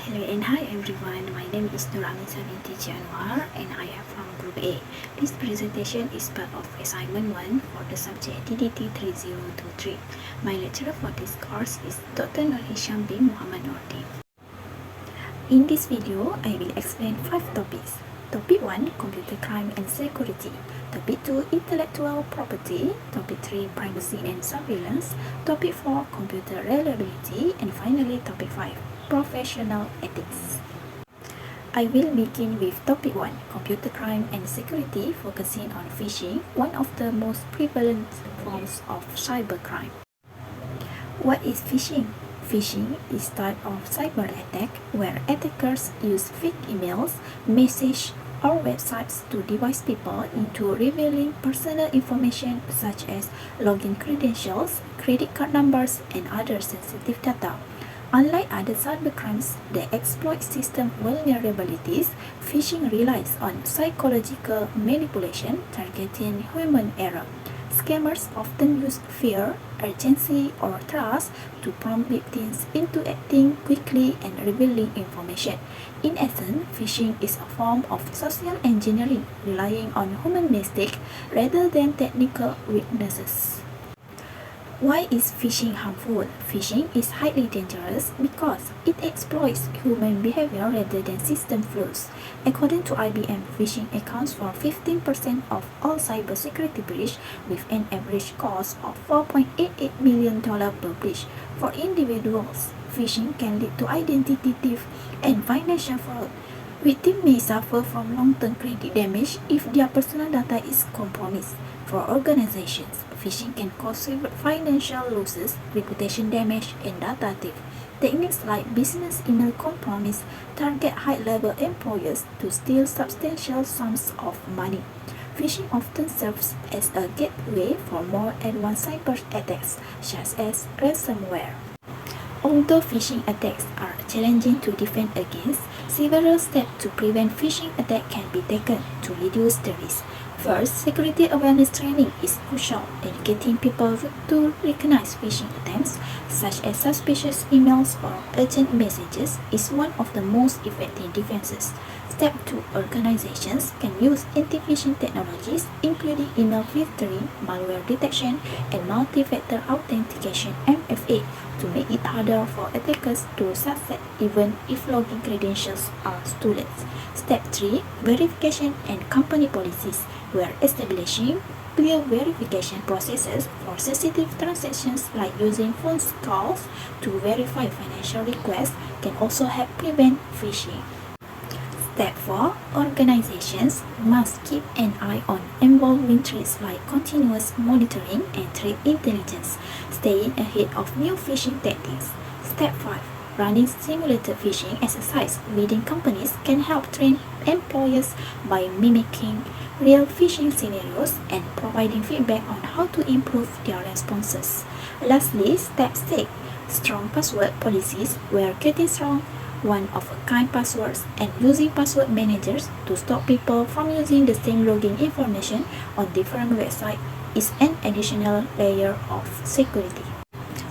Hello and hi everyone, my name is NUR AMIZA BINTI ANUAR and I am from Group A. This presentation is part of assignment 1 for the subject DTT3023. My lecturer for this course is Dr. Nur bin Muhammad Nordin. In this video, I will explain 5 topics. Topic 1, Computer Crime and Security. Topic 2, Intellectual Property. Topic 3, Privacy and Surveillance. Topic 4, Computer Reliability. And finally, Topic 5, Professional Ethics. I will begin with Topic 1, Computer Crime and Security, focusing on phishing, one of the most prevalent forms of cybercrime. What is phishing? Phishing is type of cyber attack where attackers use fake emails, messages, or websites to device people into revealing personal information such as login credentials, credit card numbers, and other sensitive data. Unlike other cybercrimes that exploit system vulnerabilities, phishing relies on psychological manipulation targeting human error. Scammers often use fear, urgency, or trust to prompt victims into acting quickly and revealing information. In essence, phishing is a form of social engineering relying on human mistakes rather than technical weaknesses. Why is phishing harmful? Phishing is highly dangerous because it exploits human behavior rather than system flaws. According to IBM, phishing accounts for 15% of all cybersecurity breaches, with an average cost of $4.88 million per breach. For individuals, phishing can lead to identity theft and financial fraud. Victims may suffer from long-term credit damage if their personal data is compromised. For organizations, phishing can cause financial losses, reputation damage, and data theft. Techniques like business email compromise target high-level employers to steal substantial sums of money. Phishing often serves as a gateway for more advanced cyber attacks, such as ransomware. Although phishing attacks are challenging to defend against, several steps to prevent phishing attacks can be taken to reduce the risk. First, security awareness training is crucial. Educating people to recognize phishing attempts, such as suspicious emails or urgent messages, is one of the most effective defenses. Step 2. Organizations can use anti-phishing technologies, including email filtering, malware detection, and multi-factor authentication (MFA), to make it harder for attackers to succeed even if login credentials are stolen. Step 3. Verification and company policies, where establishing clear verification processes for sensitive transactions like using phone calls to verify financial requests can also help prevent phishing. Step 4. Organizations must keep an eye on evolving threats like continuous monitoring and threat intelligence, staying ahead of new phishing tactics. Step 5. Running simulated phishing exercise within companies can help train employees by mimicking real phishing scenarios and providing feedback on how to improve their responses. Lastly, Step 6. Strong password policies, where getting strong, one-of-a-kind passwords and using password managers to stop people from using the same login information on different websites is an additional layer of security.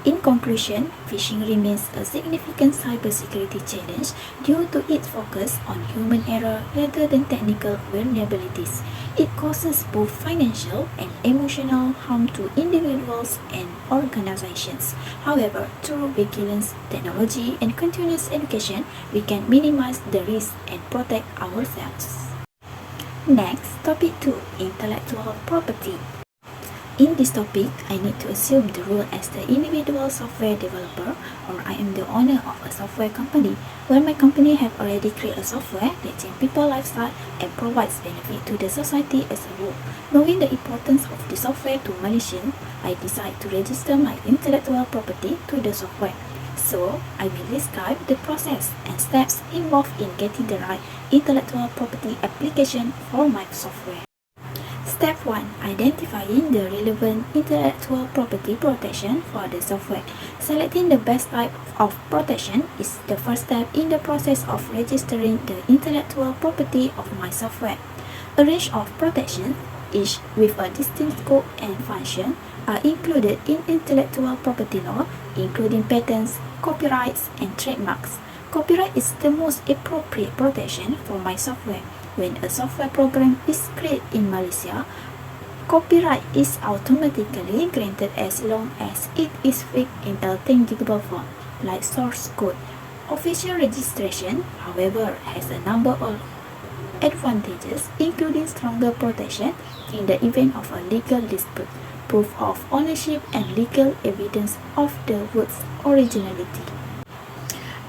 In conclusion, phishing remains a significant cybersecurity challenge due to its focus on human error rather than technical vulnerabilities. It causes both financial and emotional harm to individuals and organizations. However, through vigilance, technology, and continuous education, we can minimize the risk and protect ourselves. Next, Topic 2, Intellectual Property. In this topic, I need to assume the role as the individual software developer, or I am the owner of a software company, where my company have already created a software that changes people's lifestyle and provides benefit to the society as a whole. Knowing the importance of the software to Malaysians, I decide to register my intellectual property to the software. So, I will describe the process and steps involved in getting the right intellectual property application for my software. Step 1. Identifying the relevant intellectual property protection for the software. Selecting the best type of protection is the first step in the process of registering the intellectual property of my software. A range of protections, each with a distinct scope and function, are included in intellectual property law, including patents, copyrights, and trademarks. Copyright is the most appropriate protection for my software. When a software program is created in Malaysia, copyright is automatically granted as long as it is fixed in a tangible form, like source code. Official registration, however, has a number of advantages, including stronger protection in the event of a legal dispute, proof of ownership, and legal evidence of the work's originality.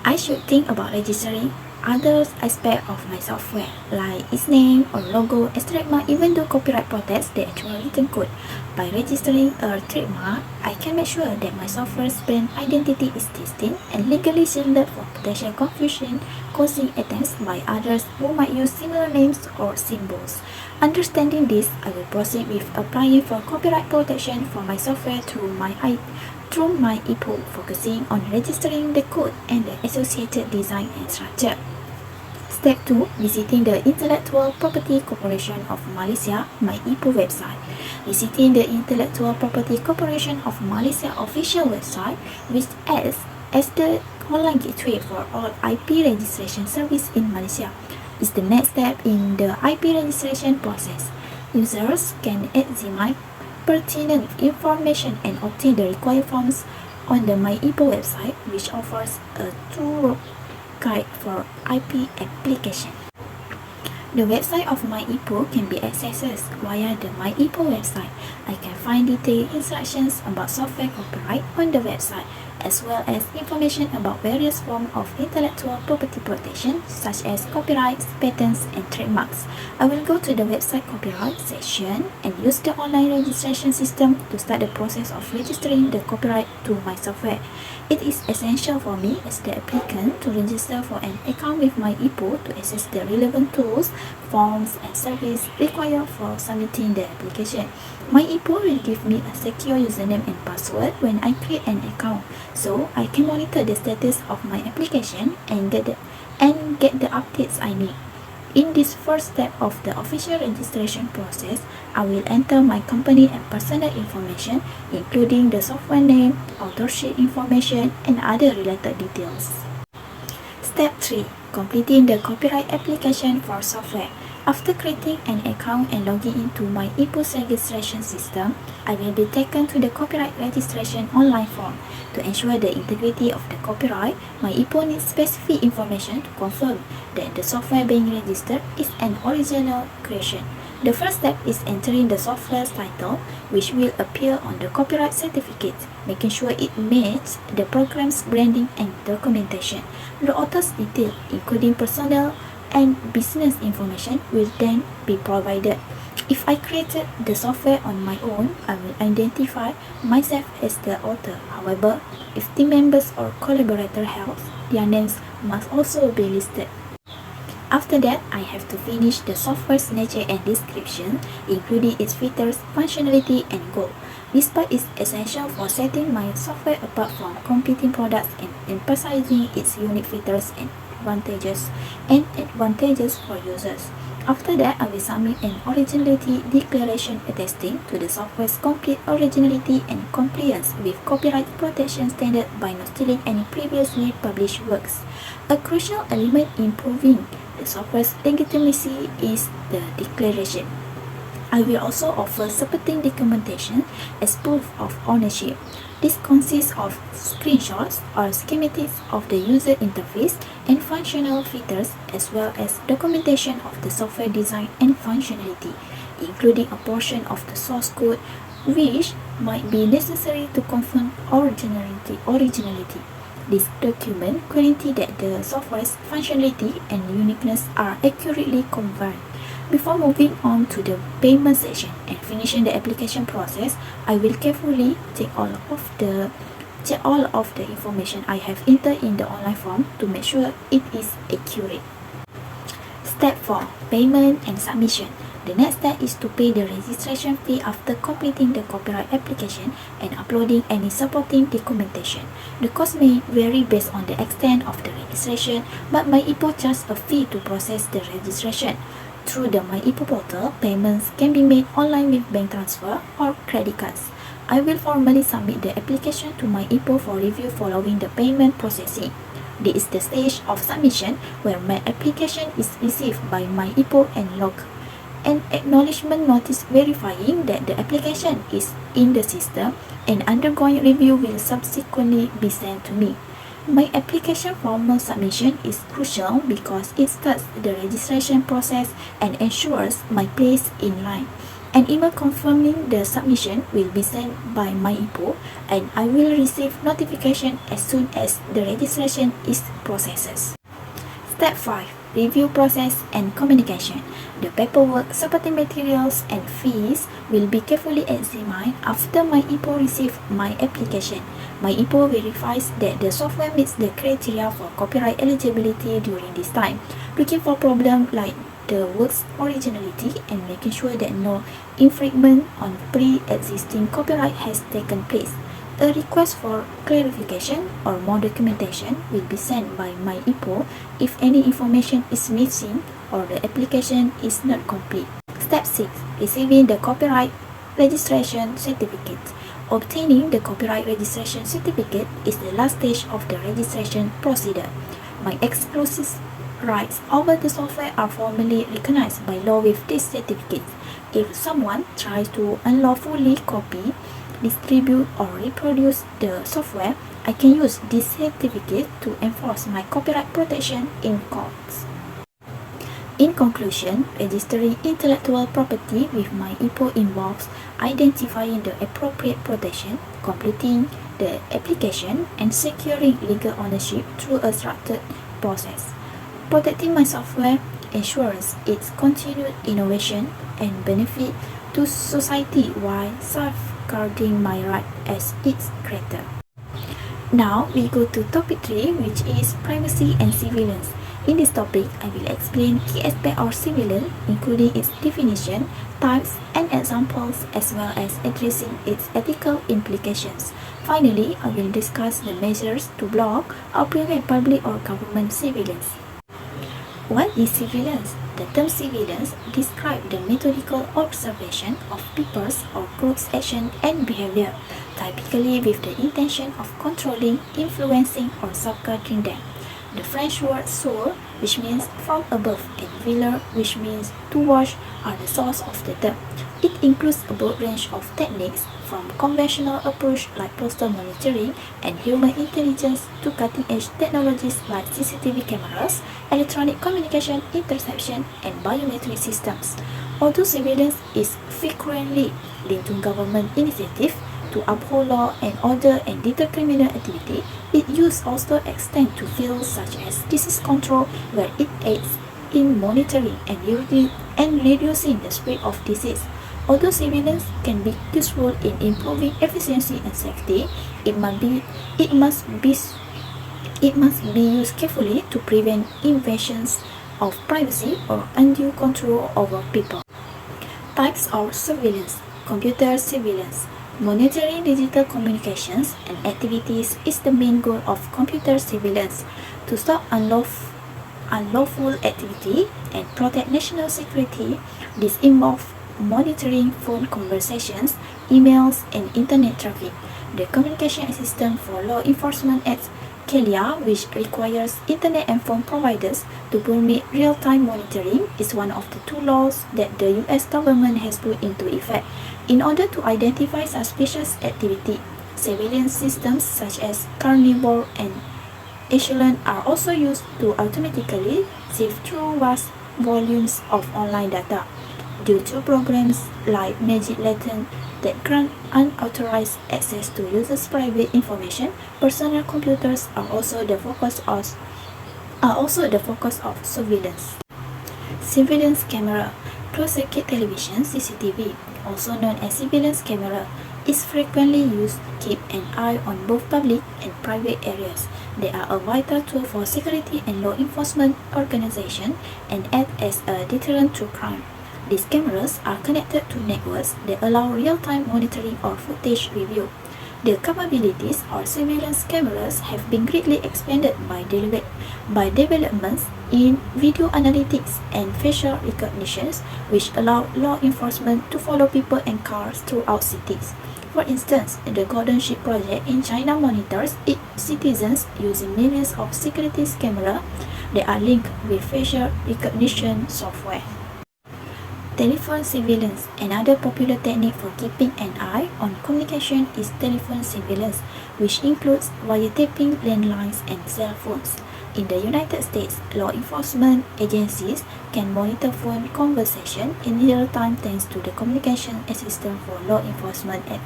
I should think about registering other aspects of my software, like its name or logo as trademark, even though copyright protects the actual written code. By registering a trademark, I can make sure that my software's brand identity is distinct and legally shielded from potential confusion causing attempts by others who might use similar names or symbols. Understanding this, I will proceed with applying for copyright protection for my software through my e-book, focusing on registering the code and the associated design and structure. Step 2. Visiting the Intellectual Property Corporation of Malaysia, my e-book website. Visiting the Intellectual Property Corporation of Malaysia official website, which acts as the online gateway for all IP registration service in Malaysia, is the next step in the IP registration process. Users can examine pertinent information and obtain the required forms on the My e-book website, which offers a thorough guide for IP application. The website of My e-book can be accessed via the My e-book website. I can find detailed instructions about software copyright on the website, as well as information about various forms of intellectual property protection, such as copyrights, patents, and trademarks. I will go to the website copyright section and use the online registration system to start the process of registering the copyright to my software. It is essential for me as the applicant to register for an account with My e-book to access the relevant tools, forms, and services required for submitting the application. My e-book will give me a secure username and password when I create an account, so I can monitor the status of my application and get the updates I need. In this first step of the official registration process, I will enter my company and personal information, including the software name, authorship information, and other related details. Step 3. Completing the copyright application for software. After creating an account and logging into My e-book registration system, I will be taken to the copyright registration online form. To ensure the integrity of the copyright, My e-book needs specific information to confirm that the software being registered is an original creation. The first step is entering the software's title, which will appear on the copyright certificate, making sure it matches the program's branding and documentation. The author's details, including personal and business information, will then be provided. If I created the software on my own, I will identify myself as the author. However, if team members or collaborator help, their names must also be listed. After that, I have to finish the software's nature and description, including its features, functionality, and goal. This part is essential for setting my software apart from competing products and emphasizing its unique features and advantages for users. After that, I will submit an originality declaration attesting to the software's complete originality and compliance with copyright protection standard by not stealing any previously published works. A crucial element in proving the software's legitimacy is the declaration. I will also offer supporting documentation as proof of ownership. This consists of screenshots or schematics of the user interface and functional features, as well as documentation of the software design and functionality, including a portion of the source code which might be necessary to confirm originality. This document guarantees that the software's functionality and uniqueness are accurately confirmed. Before moving on to the payment section and finishing the application process, I will carefully check all of the information I have entered in the online form to make sure it is accurate. Step 4. Payment and submission. The next step is to pay the registration fee after completing the copyright application and uploading any supporting documentation. The cost may vary based on the extent of the registration, but My e-book charges a fee to process the registration. Through the My e-book portal, payments can be made online with bank transfer or credit cards. I will formally submit the application to My e-book for review following the payment processing. This is the stage of submission where my application is received by my IPO and logged. An acknowledgement notice verifying that the application is in the system and undergoing review will subsequently be sent to me. My application formal submission is crucial because it starts the registration process and ensures my place in line. An email confirming the submission will be sent by my IPO and I will receive notification as soon as the registration is processed. Step 5. Review process and communication. The paperwork, supporting materials, and fees will be carefully examined after my IPO receives my application. My IPO verifies that the software meets the criteria for copyright eligibility during this time, looking for problems like the work's originality and making sure that no infringement on pre-existing copyright has taken place. A request for clarification or more documentation will be sent by my IPO if any information is missing or the application is not complete. Step 6. Receiving the copyright registration certificate. Obtaining the copyright registration certificate is the last stage of the registration procedure. My exclusive rights over the software are formally recognized by law with this certificate. If someone tries to unlawfully copy, distribute or reproduce the software, I can use this certificate to enforce my copyright protection in courts. In conclusion, registering intellectual property with my IPO involves identifying the appropriate protection, completing the application, and securing legal ownership through a structured process. Protecting my software ensures its continued innovation and benefit to society while safeguarding my right as its creator. Now we go to topic 3, which is privacy and surveillance. In this topic, I will explain key aspects of surveillance, including its definition, types, and examples, as well as addressing its ethical implications. Finally, I will discuss the measures to block or prevent public or government surveillance. What is surveillance? The term surveillance describes the methodical observation of people's or groups' action and behavior, typically with the intention of controlling, influencing, or safeguarding them. The French word sur, which means from above, and veiller, which means to watch, are the source of the term. It includes a broad range of techniques, from conventional approach like postal monitoring and human intelligence to cutting-edge technologies like CCTV cameras, electronic communication, interception, and biometric systems. Although surveillance is frequently linked to government initiatives to uphold law and order and deter criminal activity, its use also extends to fields such as disease control, where it aids in monitoring and reducing the spread of disease. Although surveillance can be useful in improving efficiency and safety, it must be used carefully to prevent invasions of privacy or undue control over people. Types of surveillance. Computer surveillance. Monitoring digital communications and activities is the main goal of computer surveillance. To stop unlawful activity and protect national security, this involves monitoring phone conversations, emails, and internet traffic. The Communication Assistance for Law Enforcement Act, CALIA, which requires internet and phone providers to permit real-time monitoring, is one of the two laws that the US government has put into effect in order to identify suspicious activity. Surveillance systems such as Carnivore and Echelon are also used to automatically sift through vast volumes of online data. Due to programs like Magic Latent that grant unauthorized access to users' private information, personal computers are also the focus of surveillance. Surveillance camera. Closed-circuit television (CCTV), also known as surveillance camera, is frequently used to keep an eye on both public and private areas. They are a vital tool for security and law enforcement organizations and act as a deterrent to crime. These cameras are connected to networks that allow real-time monitoring or footage review. The capabilities of surveillance cameras have been greatly expanded by developments in video analytics and facial recognition, which allow law enforcement to follow people and cars throughout cities. For instance, the Golden Ship project in China monitors its citizens using millions of security cameras that are linked with facial recognition software. Telephone surveillance. Another popular technique for keeping an eye on communication is telephone surveillance, which includes wiretapping landlines and cell phones. In the United States, law enforcement agencies can monitor phone conversation in real time thanks to the Communication Assistant for Law Enforcement Act.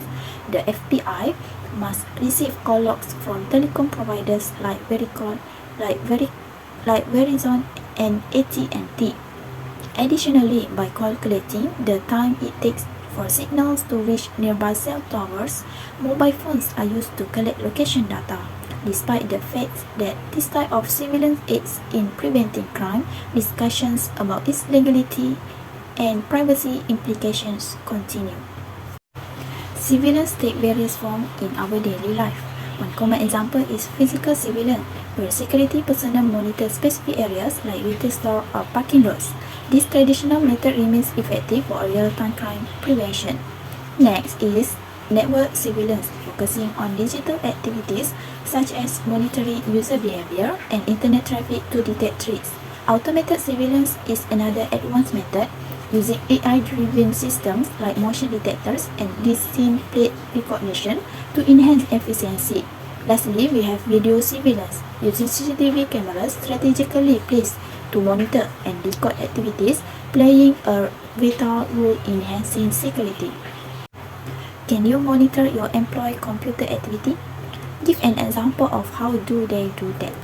The FBI must receive call logs from telecom providers like Verizon and AT&T. Additionally, by calculating the time it takes for signals to reach nearby cell towers, mobile phones are used to collect location data. Despite the fact that this type of surveillance aids in preventing crime, discussions about its legality and privacy implications continue. Surveillance takes various forms in our daily life. One common example is physical surveillance, where security personnel monitor specific areas like retail stores or parking lots. This traditional method remains effective for real-time crime prevention. Next is network surveillance, focusing on digital activities such as monitoring user behavior and internet traffic to detect threats. Automated surveillance is another advanced method using AI-driven systems like motion detectors and license plate recognition to enhance efficiency. Lastly, we have video surveillance, using CCTV cameras strategically placed to monitor and record activities, playing a vital role in enhancing security. Can you monitor your employee computer activity? Give an example of how do they do that.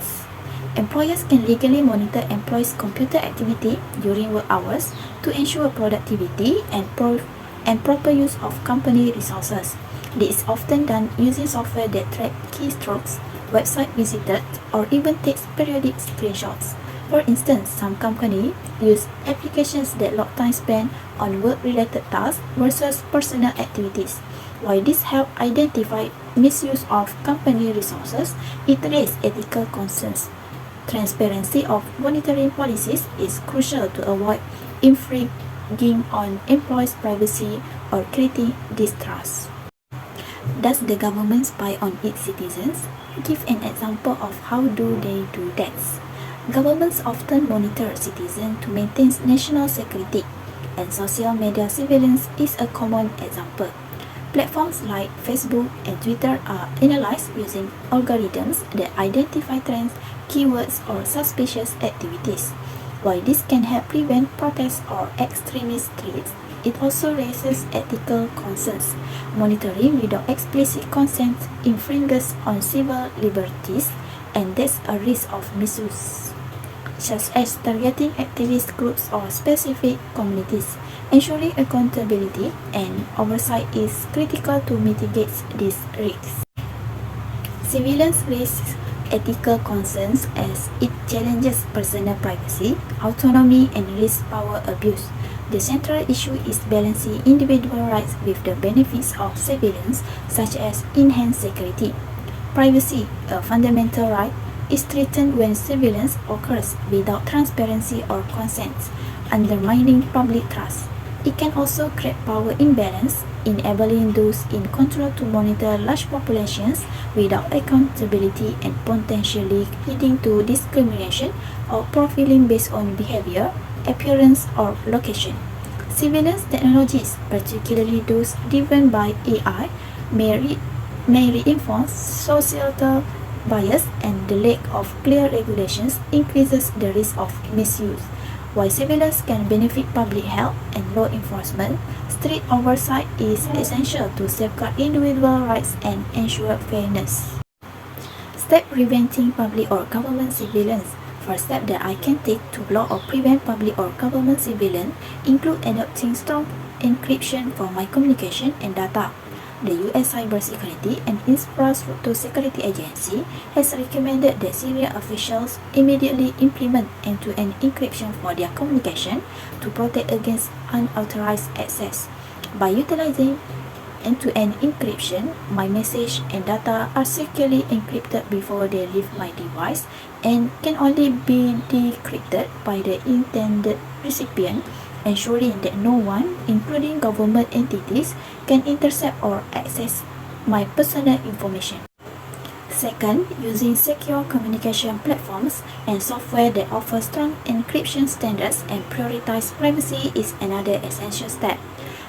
Employers can legally monitor employees' computer activity during work hours to ensure productivity and proper use of company resources. This is often done using software that track keystrokes, website visited, or even takes periodic screenshots. For instance, some companies use applications that log time spent on work-related tasks versus personal activities. While this helps identify misuse of company resources, it raises ethical concerns. Transparency of monitoring policies is crucial to avoid infringing on employees' privacy or creating distrust. Does the government spy on its citizens? Give an example of how do they do that. Governments often monitor citizens to maintain national security, and social media surveillance is a common example. Platforms like Facebook and Twitter are analyzed using algorithms that identify trends, keywords, or suspicious activities. While this can help prevent protests or extremist threats, it also raises ethical concerns. Monitoring without explicit consent infringes on civil liberties, and there's a risk of misuse, such as targeting activist groups or specific communities. Ensuring accountability and oversight is critical to mitigate these risks. Surveillance raises ethical concerns as it challenges personal privacy, autonomy, and risks power abuse. The central issue is balancing individual rights with the benefits of surveillance, such as enhanced security. Privacy, a fundamental right, is threatened when surveillance occurs without transparency or consent, undermining public trust. It can also create power imbalance, enabling those in control to monitor large populations without accountability and potentially leading to discrimination or profiling based on behavior, appearance, or location. Surveillance technologies, particularly those driven by AI, may reinforce societal bias, and the lack of clear regulations increases the risk of misuse. While surveillance can benefit public health and law enforcement, strict oversight is essential to safeguard individual rights and ensure fairness. Steps preventing public or government surveillance. First step that I can take to block or prevent public or government surveillance include adopting strong encryption for my communication and data. The U.S. Cybersecurity and Infrastructure Security Agency has recommended that Syria officials immediately implement end-to-end encryption for their communication to protect against unauthorized access. By utilizing end-to-end encryption, my message and data are securely encrypted before they leave my device and can only be decrypted by the intended recipient ensuring that no one, including government entities, can intercept or access my personal information. Second, using secure communication platforms and software that offer strong encryption standards and prioritize privacy is another essential step.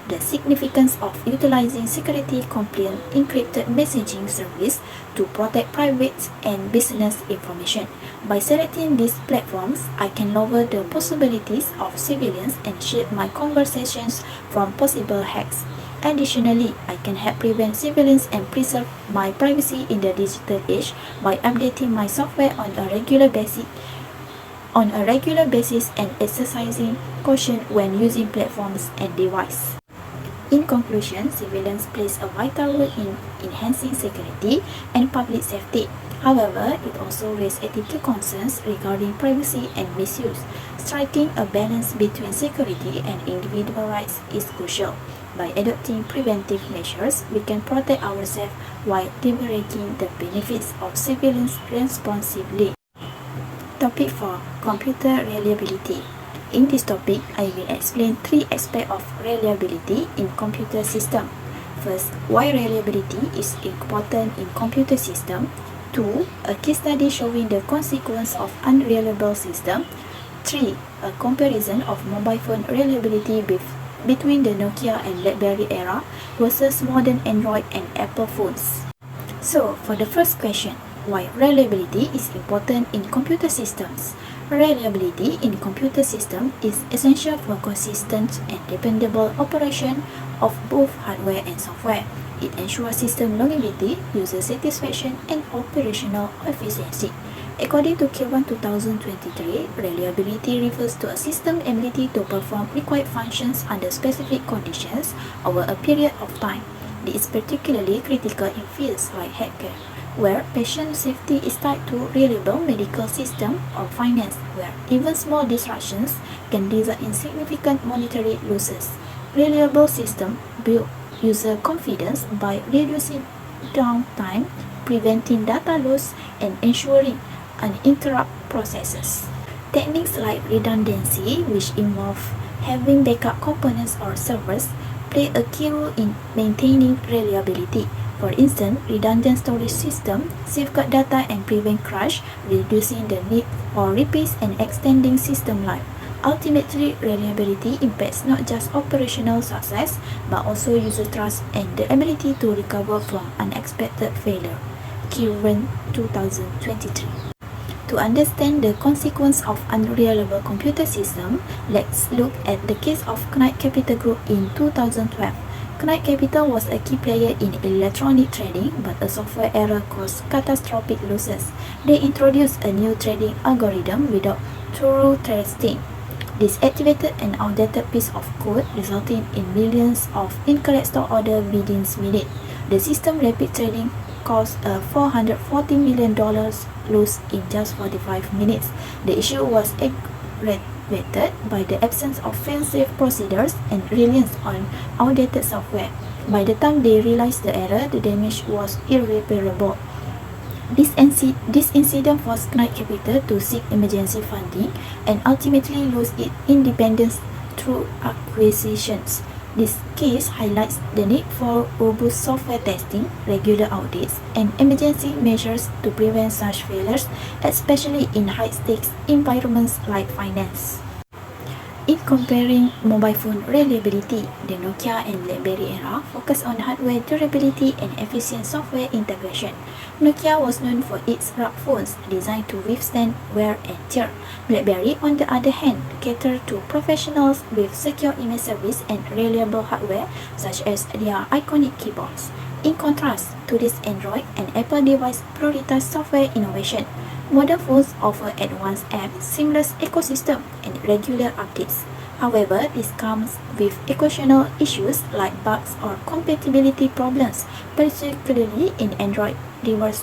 The significance of utilizing security-compliant encrypted messaging service to protect private and business information. By selecting these platforms, I can lower the possibilities of civilians and shield my conversations from possible hacks. Additionally, I can help prevent civilians and preserve my privacy in the digital age by updating my software on a regular basis and exercising caution when using platforms and devices. In conclusion, civilians plays a vital role in enhancing security and public safety. However, it also raises ethical concerns regarding privacy and misuse. Striking a balance between security and individual rights is crucial. By adopting preventive measures, we can protect ourselves while leveraging the benefits of civilians responsibly. Topic 4. Computer reliability. In this topic, I will explain three aspects of reliability in computer system. First, why reliability is important in computer system. 2. A case study showing the consequence of unreliable system. 3. A comparison of mobile phone reliability between the Nokia and BlackBerry era versus modern Android and Apple phones. So, for the first question, why reliability is important in computer systems? Reliability in computer system is essential for consistent and dependable operation of both hardware and software. It ensures system longevity, user satisfaction, and operational efficiency. According to Q1 2023, reliability refers to a system's ability to perform required functions under specific conditions over a period of time. This is particularly critical in fields like healthcare, where patient safety is tied to reliable medical system, or finance, where even small disruptions can result in significant monetary losses. Reliable systems build user confidence by reducing downtime, preventing data loss, and ensuring uninterrupted processes. Techniques like redundancy, which involve having backup components or servers, play a key role in maintaining reliability. For instance, redundant storage systems safeguard data and prevent crash, reducing the need for repairs and extending system life. Ultimately, reliability impacts not just operational success, but also user trust and the ability to recover from unexpected failure. Q1 2023. To understand the consequence of unreliable computer system, let's look at the case of Knight Capital Group in 2012. Knight Capital was a key player in electronic trading, but a software error caused catastrophic losses. They introduced a new trading algorithm without thorough testing. This activated an outdated piece of code, resulting in millions of incorrect stock orders within minutes. The system rapid trading caused a $440 million loss in just 45 minutes. The issue was aggravated by the absence of fail-safe procedures and reliance on outdated software. By the time they realized the error, the damage was irreparable. This incident forced Knight Capital to seek emergency funding and ultimately lose its independence through acquisitions. This case highlights the need for robust software testing, regular audits, and emergency measures to prevent such failures, especially in high-stakes environments like finance. In comparing mobile phone reliability, the Nokia and BlackBerry era focused on hardware durability and efficient software integration. Nokia was known for its rugged phones designed to withstand wear and tear. BlackBerry, on the other hand, catered to professionals with secure email service and reliable hardware such as their iconic keyboards. In contrast to this, Android and Apple devices prioritize software innovation. Modern phones offer advanced apps, seamless ecosystem, and regular updates. However, this comes with occasional issues like bugs or compatibility problems, particularly in Android device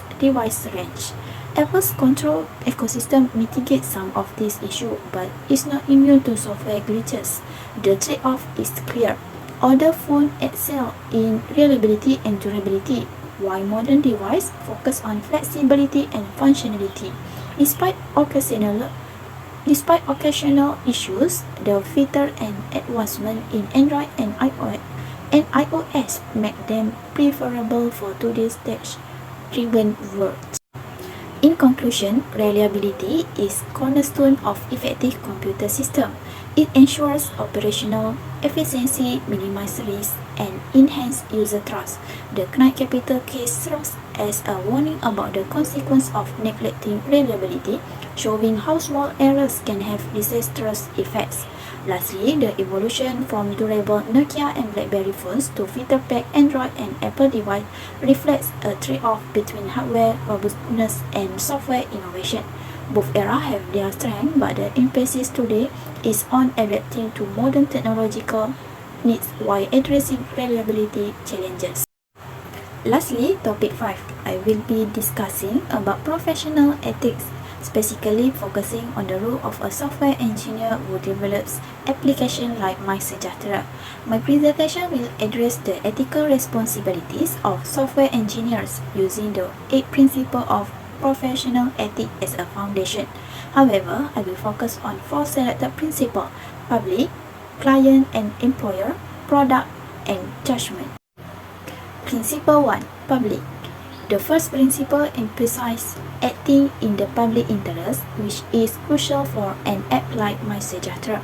range. Apple's control ecosystem mitigates some of these issues, but is not immune to software glitches. The trade-off is clear. Older phones excel in reliability and durability, while modern devices focus on flexibility and functionality. Despite occasional Despite occasional issues, the feature and advancement in Android and iOS make them preferable for today's tech-driven world. In conclusion, reliability is cornerstone of effective computer system. It ensures operational efficiency, minimizes risk, and enhances user trust. The Knight Capital case serves as a warning about the consequence of neglecting reliability, showing how small errors can have disastrous effects. Lastly, the evolution from durable Nokia and BlackBerry phones to feature-packed Android and Apple devices reflects a trade-off between hardware robustness and software innovation. Both eras have their strengths, but the emphasis today is on adapting to modern technological needs while addressing reliability challenges. Lastly, topic 5. I will be discussing about professional ethics, specifically focusing on the role of a software engineer who develops applications like MySejahtera. My presentation will address the ethical responsibilities of software engineers using the 8 principles of professional ethics as a foundation. However, I will focus on 4 selected principles: public, client and employer, product, and judgment. Principle 1. Public. The first principle emphasizes acting in the public interest, which is crucial for an app like MySejahtera.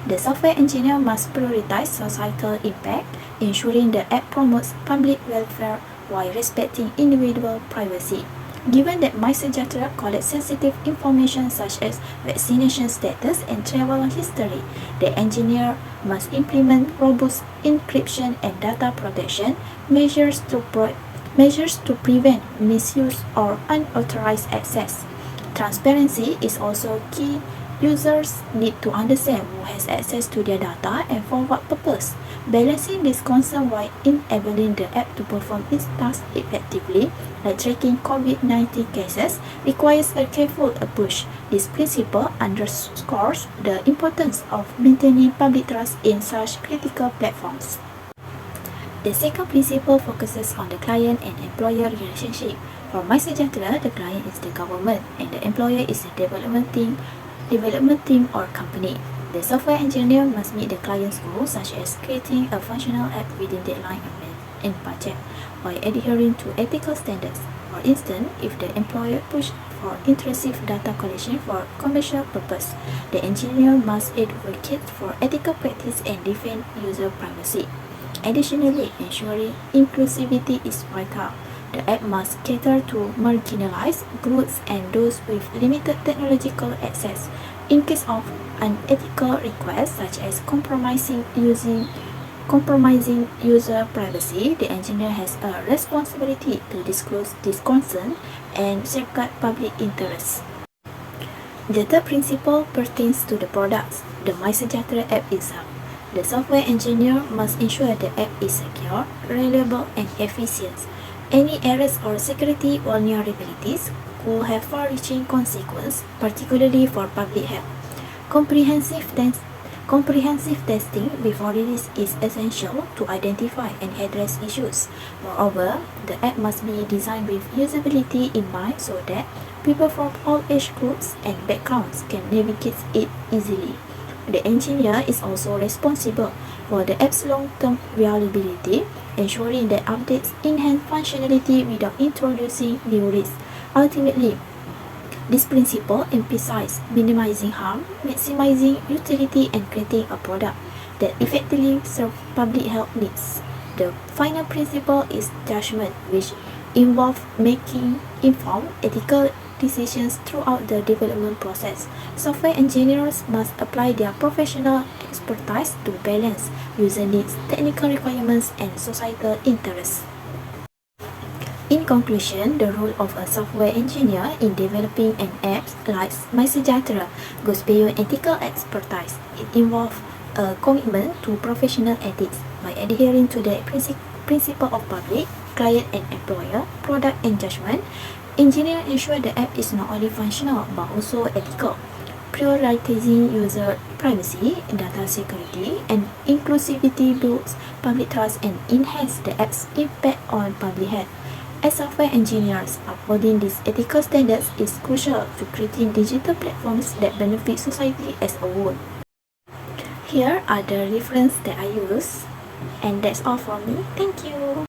The software engineer must prioritize societal impact, ensuring the app promotes public welfare while respecting individual privacy. Given that MySejahtera collects sensitive information such as vaccination status and travel history, the engineer must implement robust encryption and data protection measures to prevent misuse or unauthorized access. Transparency is also key. Users need to understand who has access to their data and for what purpose. Balancing this concern while enabling the app to perform its tasks effectively, like tracking COVID-19 cases, requires a careful approach. This principle underscores the importance of maintaining public trust in such critical platforms. The second principle focuses on the client and employer relationship. For MySejahtera, the client is the government and the employer is the development team or company. The software engineer must meet the client's goals, such as creating a functional app within deadline and budget, while adhering to ethical standards. For instance, if the employer pushes for intrusive data collection for commercial purpose, the engineer must advocate for ethical practice and defend user privacy. Additionally, ensuring inclusivity is vital. The app must cater to marginalized groups and those with limited technological access. In case of unethical requests such as compromising user privacy, the engineer has a responsibility to disclose this concern and safeguard public interest. The third principle pertains to the products, the MySejahtera app itself. The software engineer must ensure the app is secure, reliable, and efficient. Any errors or security vulnerabilities could have far-reaching consequences, particularly for public health. Comprehensive testing before release is essential to identify and address issues. Moreover, the app must be designed with usability in mind so that people from all age groups and backgrounds can navigate it easily. The engineer is also responsible for the app's long-term reliability, ensuring that updates enhance functionality without introducing new risks. Ultimately, this principle emphasizes minimizing harm, maximizing utility, and creating a product that effectively serves public health needs. The final principle is judgment, which involves making informed, ethical decisions throughout the development process. Software engineers must apply their professional expertise to balance user needs, technical requirements, and societal interests. In conclusion, the role of a software engineer in developing an app like MySejahtera goes beyond ethical expertise. It involves a commitment to professional ethics by adhering to the principle of public, client and employer, product and judgment. Engineers ensure the app is not only functional but also ethical, prioritizing user privacy, data security, and inclusivity builds public trust and enhances the app's impact on public health. As software engineers, upholding these ethical standards is crucial to creating digital platforms that benefit society as a whole. Here are the references that I use, and that's all from me. Thank you.